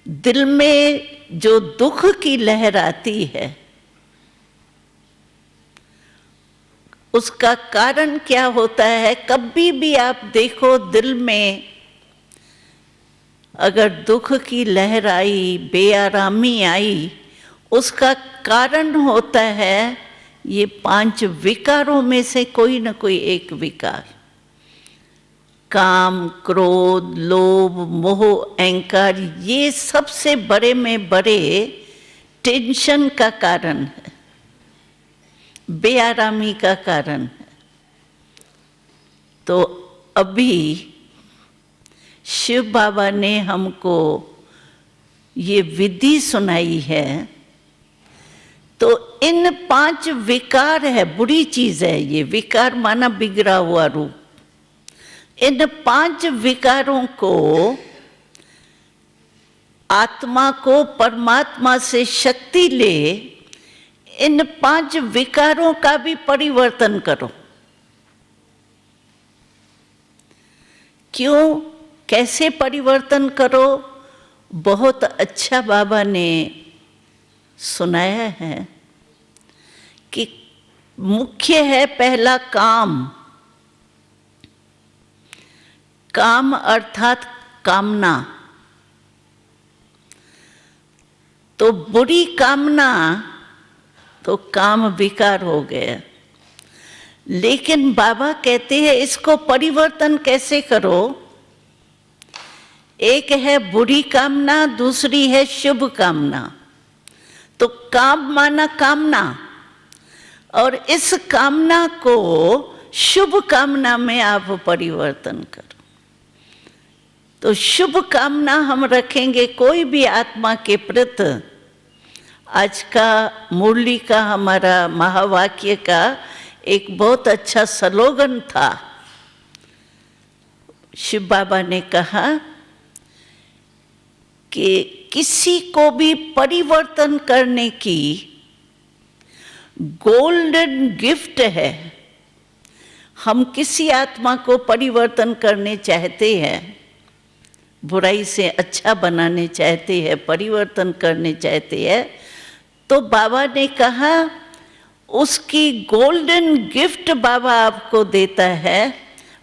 दिल में जो दुख की लहर आती है उसका कारण क्या होता है? कभी भी आप देखो, दिल में अगर दुख की लहर आई, बेआरामी आई, उसका कारण होता है ये 5 विकारों में से कोई न कोई एक विकार। काम, क्रोध, लोभ, मोह, अहंकार, ये सबसे बड़े में बड़े टेंशन का कारण है, बेआरामी का कारण है। तो अभी शिव बाबा ने हमको ये विधि सुनाई है। तो इन 5 विकार है, बुरी चीज है ये, विकार माना बिगड़ा हुआ रूप। इन 5 विकारों को, आत्मा को परमात्मा से शक्ति ले, इन 5 विकारों का भी परिवर्तन करो। क्यों, कैसे परिवर्तन करो? बहुत अच्छा बाबा ने सुनाया है कि मुख्य है पहला काम। काम अर्थात कामना। तो बुरी कामना तो काम विकार हो गया। लेकिन बाबा कहते हैं इसको परिवर्तन कैसे करो? एक है बुरी कामना, दूसरी है शुभ कामना। तो काम माना कामना, और इस कामना को शुभ कामना में आप परिवर्तन करो। तो शुभ कामना हम रखेंगे कोई भी आत्मा के प्रति। आज का मुरली का हमारा महावाक्य का एक बहुत अच्छा स्लोगन था। शिव बाबा ने कहा कि किसी को भी परिवर्तन करने की गोल्डन गिफ्ट है। हम किसी आत्मा को परिवर्तन करने चाहते हैं, बुराई से अच्छा बनाने चाहते हैं, परिवर्तन करने चाहते हैं, तो बाबा ने कहा उसकी गोल्डन गिफ्ट बाबा आपको देता है।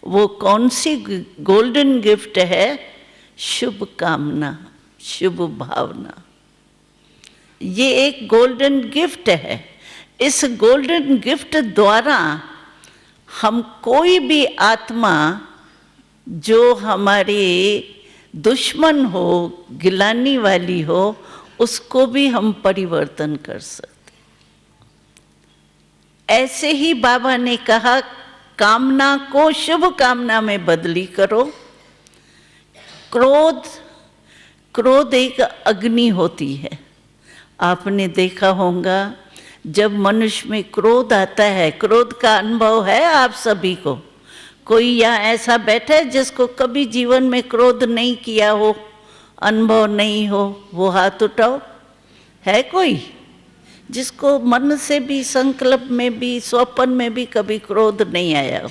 वो कौन सी गोल्डन गिफ्ट है? शुभ कामना, शुभ भावना। ये एक गोल्डन गिफ्ट है। इस गोल्डन गिफ्ट द्वारा हम कोई भी आत्मा जो हमारी दुश्मन हो, गिलानी वाली हो, उसको भी हम परिवर्तन कर सकते। ऐसे ही बाबा ने कहा कामना को शुभ कामना में बदली करो। क्रोध एक अग्नि होती है। आपने देखा होगा जब मनुष्य में क्रोध आता है, क्रोध का अनुभव है आप सभी को। कोई यहाँ ऐसा बैठा है जिसको कभी जीवन में क्रोध नहीं किया हो, अनुभव नहीं हो? वो हाथ उठाओ। है कोई जिसको मन से भी, संकल्प में भी, स्वप्न में भी कभी क्रोध नहीं आया हो?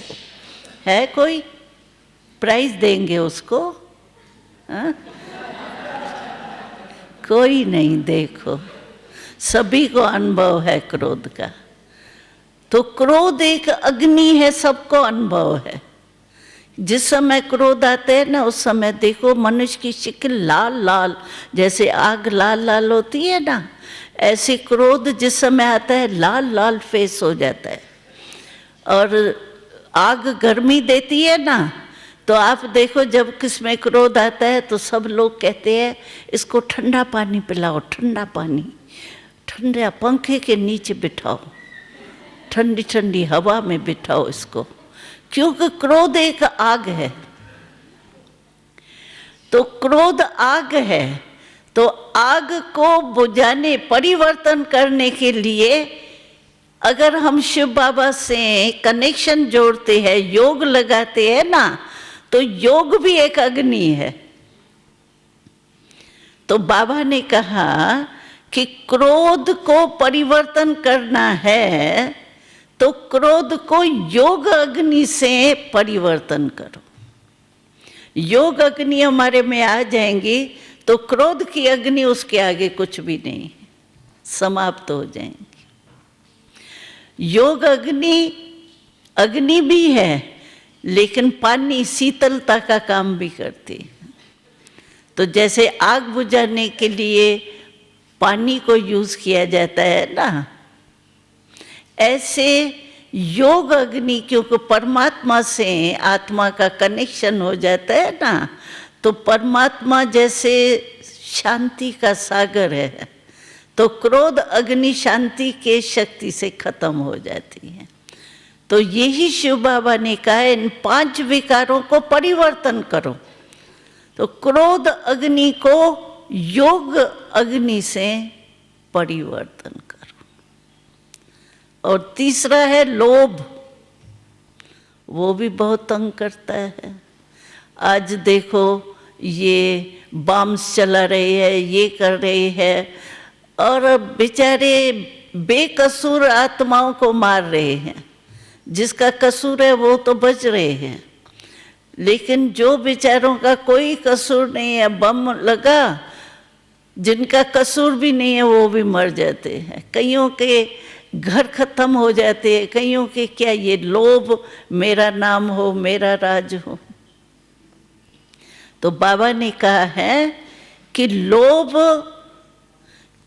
है कोई? प्राइज देंगे उसको। हाँ? कोई नहीं। देखो, सभी को अनुभव है क्रोध का। तो क्रोध एक अग्नि है, सबको अनुभव है। जिस समय क्रोध आते हैं ना, उस समय देखो मनुष्य की शक्ल लाल लाल, जैसे आग लाल लाल होती है ना, ऐसे क्रोध जिस समय आता है लाल लाल फेस हो जाता है। और आग गर्मी देती है ना, तो आप देखो जब किसमें क्रोध आता है तो सब लोग कहते हैं इसको ठंडा पानी पिलाओ, ठंडा पानी, ठंडा पंखे के नीचे बिठाओ, ठंडी ठंडी हवा में बिठाओ इसको, क्योंकि क्रोध एक आग है। तो क्रोध आग है। तो आग को बुझाने, परिवर्तन करने के लिए अगर हम शिव बाबा से कनेक्शन जोड़ते हैं, योग लगाते हैं ना, तो योग भी एक अग्नि है। तो बाबा ने कहा कि क्रोध को परिवर्तन करना है तो क्रोध को योग अग्नि से परिवर्तन करो। योग अग्नि हमारे में आ जाएंगी तो क्रोध की अग्नि उसके आगे कुछ भी नहीं, समाप्त हो जाएंगी। योग अग्नि अग्नि भी है, लेकिन पानी शीतलता का काम भी करती है। तो जैसे आग बुझाने के लिए पानी को यूज किया जाता है ना, ऐसे योग अग्नि, क्योंकि परमात्मा से आत्मा का कनेक्शन हो जाता है ना, तो परमात्मा जैसे शांति का सागर है, तो क्रोध अग्नि शांति के शक्ति से खत्म हो जाती है। तो यही शिव बाबा ने कहा, इन 5 विकारों को परिवर्तन करो। तो क्रोध अग्नि को योग अग्नि से परिवर्तन करो। और तीसरा है लोभ, वो भी बहुत तंग करता है। आज देखो ये बम्स चला रहे हैं, ये कर रहे हैं, और बेचारे बेकसूर आत्माओं को मार रहे हैं। जिसका कसूर है वो तो बच रहे हैं, लेकिन जो बेचारों का कोई कसूर नहीं है, बम लगा, जिनका कसूर भी नहीं है वो भी मर जाते हैं। कईयों के घर खत्म हो जाते हैं, कईयों के क्या, ये लोभ, मेरा नाम हो, मेरा राज हो। तो बाबा ने कहा है कि लोभ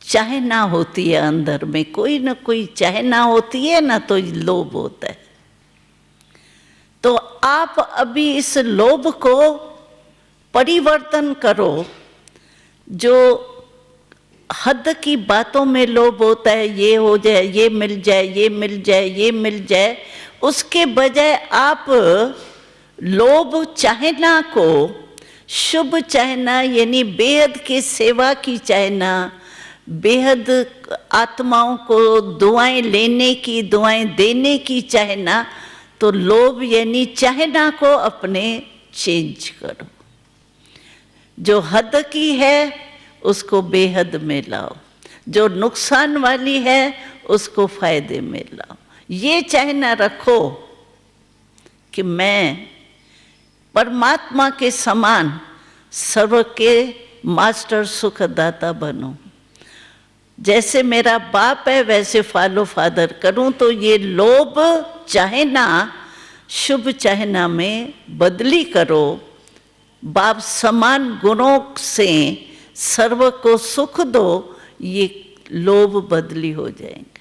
चाहना होती है अंदर में, कोई ना कोई चाहना होती है ना, तो लोभ होता है। तो आप अभी इस लोभ को परिवर्तन करो। जो हद की बातों में लोभ होता है, ये हो जाए, ये मिल जाए, ये मिल जाए, ये मिल जाए, उसके बजाय आप लोभ चाहना को शुभ चाहना, यानी बेहद की सेवा की चाहना, बेहद आत्माओं को दुआएं लेने की, दुआएं देने की चाहना, तो लोभ यानी चाहना को अपने चेंज करो। जो हद की है उसको बेहद में लाओ, जो नुकसान वाली है उसको फायदे में लाओ। ये चाहना रखो कि मैं परमात्मा के समान सर्व के मास्टर सुखदाता बनूं। जैसे मेरा बाप है वैसे फॉलो फादर करूं। तो ये लोभ चाहना शुभ चाहना में बदली करो। बाप समान गुणों से सर्व को सुख दो, ये लोभ बदली हो जाएंगे।